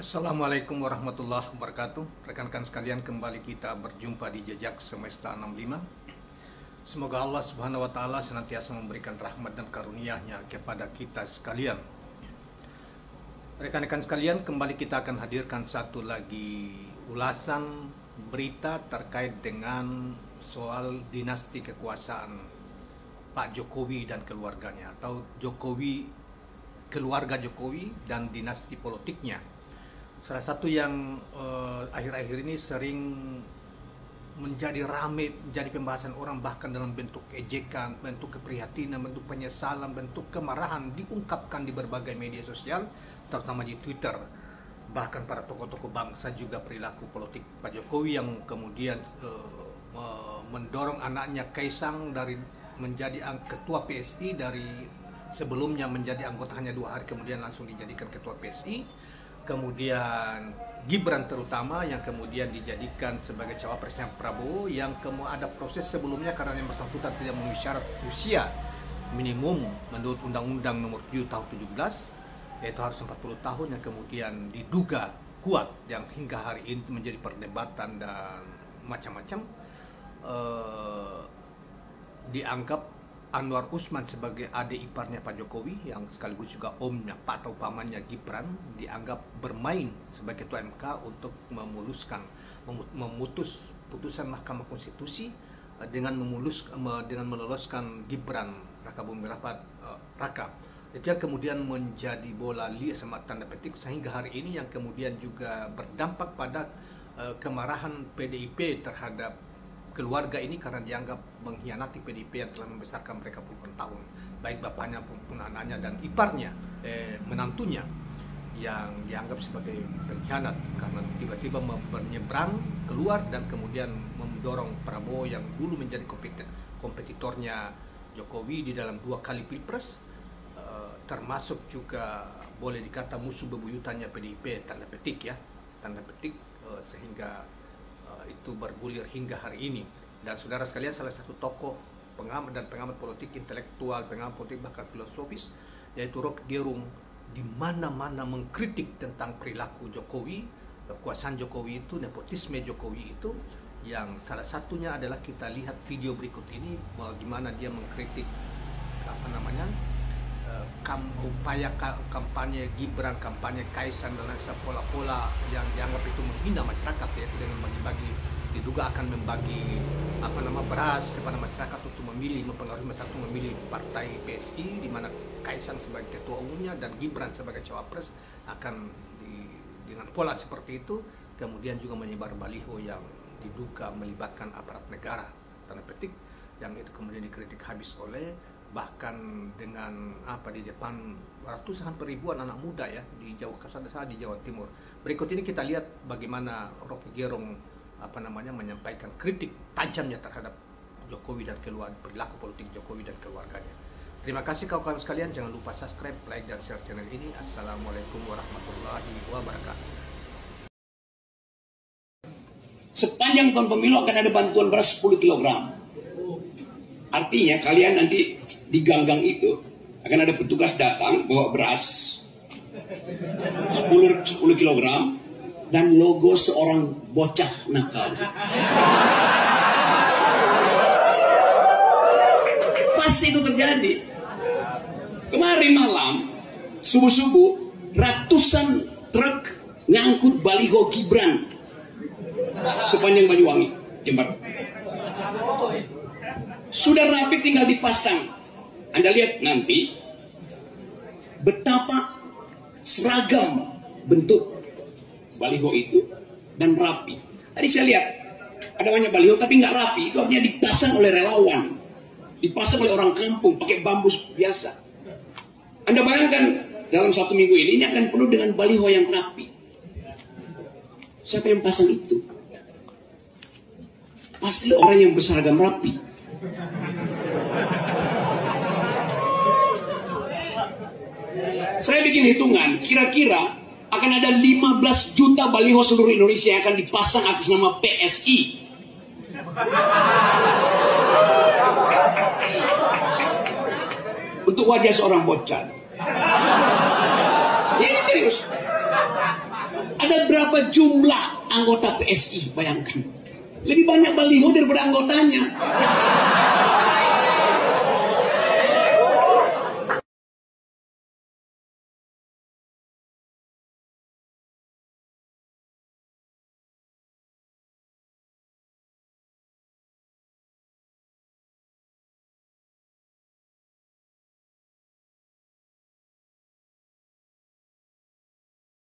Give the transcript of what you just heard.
Assalamualaikum warahmatullahi wabarakatuh. Rekan-rekan sekalian, kembali kita berjumpa di Jejak Semesta 65. Semoga Allah Subhanahu wa taala senantiasa memberikan rahmat dan karunia-Nya kepada kita sekalian. Rekan-rekan sekalian, kembali kita akan hadirkan satu lagi ulasan berita terkait dengan soal dinasti kekuasaan Pak Jokowi dan keluarganya, atau keluarga Jokowi dan dinasti politiknya. Salah satu yang akhir-akhir ini sering menjadi rame, menjadi pembahasan orang, bahkan dalam bentuk ejekan, bentuk keprihatinan, bentuk penyesalan, bentuk kemarahan diungkapkan di berbagai media sosial, terutama di Twitter. Bahkan para tokoh-tokoh bangsa juga perilaku politik Pak Jokowi yang kemudian mendorong anaknya Kaisang dari menjadi ketua PSI, dari sebelumnya menjadi anggota hanya 2 hari kemudian langsung dijadikan ketua PSI. Kemudian Gibran terutama yang kemudian dijadikan sebagai cawapresnya Prabowo, yang ada proses sebelumnya karena yang bersangkutan tidak memenuhi syarat usia minimum menurut Undang-Undang Nomor 7 Tahun 17, yaitu harus 40 tahun, yang kemudian diduga kuat yang hingga hari ini menjadi perdebatan dan macam-macam. Dianggap Anwar Usman sebagai adik iparnya Pak Jokowi, yang sekaligus juga omnya Pak atau pamannya Gibran, dianggap bermain sebagai ketua MK untuk memutus putusan Mahkamah Konstitusi dengan meloloskan Gibran Raka Buming Raka. Itu yang kemudian menjadi bola liar sama tanda petik sehingga hari ini, yang kemudian juga berdampak pada kemarahan PDIP terhadap keluarga ini karena dianggap mengkhianati PDIP yang telah membesarkan mereka puluhan tahun, baik bapaknya maupun anaknya dan iparnya, menantunya, yang dianggap sebagai pengkhianat karena tiba-tiba menyeberang keluar dan kemudian mendorong Prabowo yang dulu menjadi kompetitornya Jokowi di dalam 2 kali pilpres, termasuk juga boleh dikata musuh bebuyutannya PDIP, tanda petik ya, tanda petik, sehingga itu bergulir hingga hari ini. Dan saudara sekalian, salah satu tokoh pengamat dan pengamat politik, intelektual, pengamat politik bahkan filosofis, yaitu Rocky Gerung, di mana-mana mengkritik tentang perilaku Jokowi, kekuasaan Jokowi itu, nepotisme Jokowi itu, yang salah satunya adalah kita lihat video berikut ini, bagaimana dia mengkritik upaya kampanye Gibran, kampanye Kaisang dengan pola-pola yang dianggap itu menghina masyarakat, yaitu dengan bagi-bagi, diduga akan membagi beras kepada masyarakat untuk mempengaruhi masyarakat untuk memilih partai PSI, di mana Kaisang sebagai ketua umumnya dan Gibran sebagai cawapres akan dengan pola seperti itu, kemudian juga menyebar baliho yang diduga melibatkan aparat negara, tanda petik, yang itu kemudian dikritik habis oleh, bahkan dengan di depan ratusan ribuan anak muda ya di Jawa Timur. Berikut ini kita lihat bagaimana Rocky Gerung menyampaikan kritik tajamnya terhadap Jokowi dan perilaku politik Jokowi dan keluarganya. Terima kasih kawan-kawan sekalian, jangan lupa subscribe, like dan share channel ini. Assalamualaikum warahmatullahi wabarakatuh. Sepanjang tahun pemilu akan ada bantuan beras 10 kg. Artinya kalian nanti di gang-gang itu akan ada petugas datang bawa beras 10 kg dan logo seorang bocah nakal. Pasti itu terjadi. Kemarin malam subuh-subuh ratusan truk ngangkut baliho Gibran sepanjang Banyuwangi, Jember. Sudah rapi, tinggal dipasang. Anda lihat nanti betapa seragam bentuk baliho itu dan rapi. Tadi saya lihat ada banyak baliho tapi nggak rapi. Itu artinya dipasang oleh relawan, dipasang oleh orang kampung pakai bambu biasa. Anda bayangkan dalam 1 minggu ini akan penuh dengan baliho yang rapi. Siapa yang pasang itu? Pasti orang yang berseragam rapi. Saya bikin hitungan, kira-kira akan ada 15 juta baliho seluruh Indonesia yang akan dipasang atas nama PSI. Untuk wajah seorang bocah. Ini serius. Ada berapa jumlah anggota PSI? Bayangkan. Lebih banyak baliho daripada anggotanya.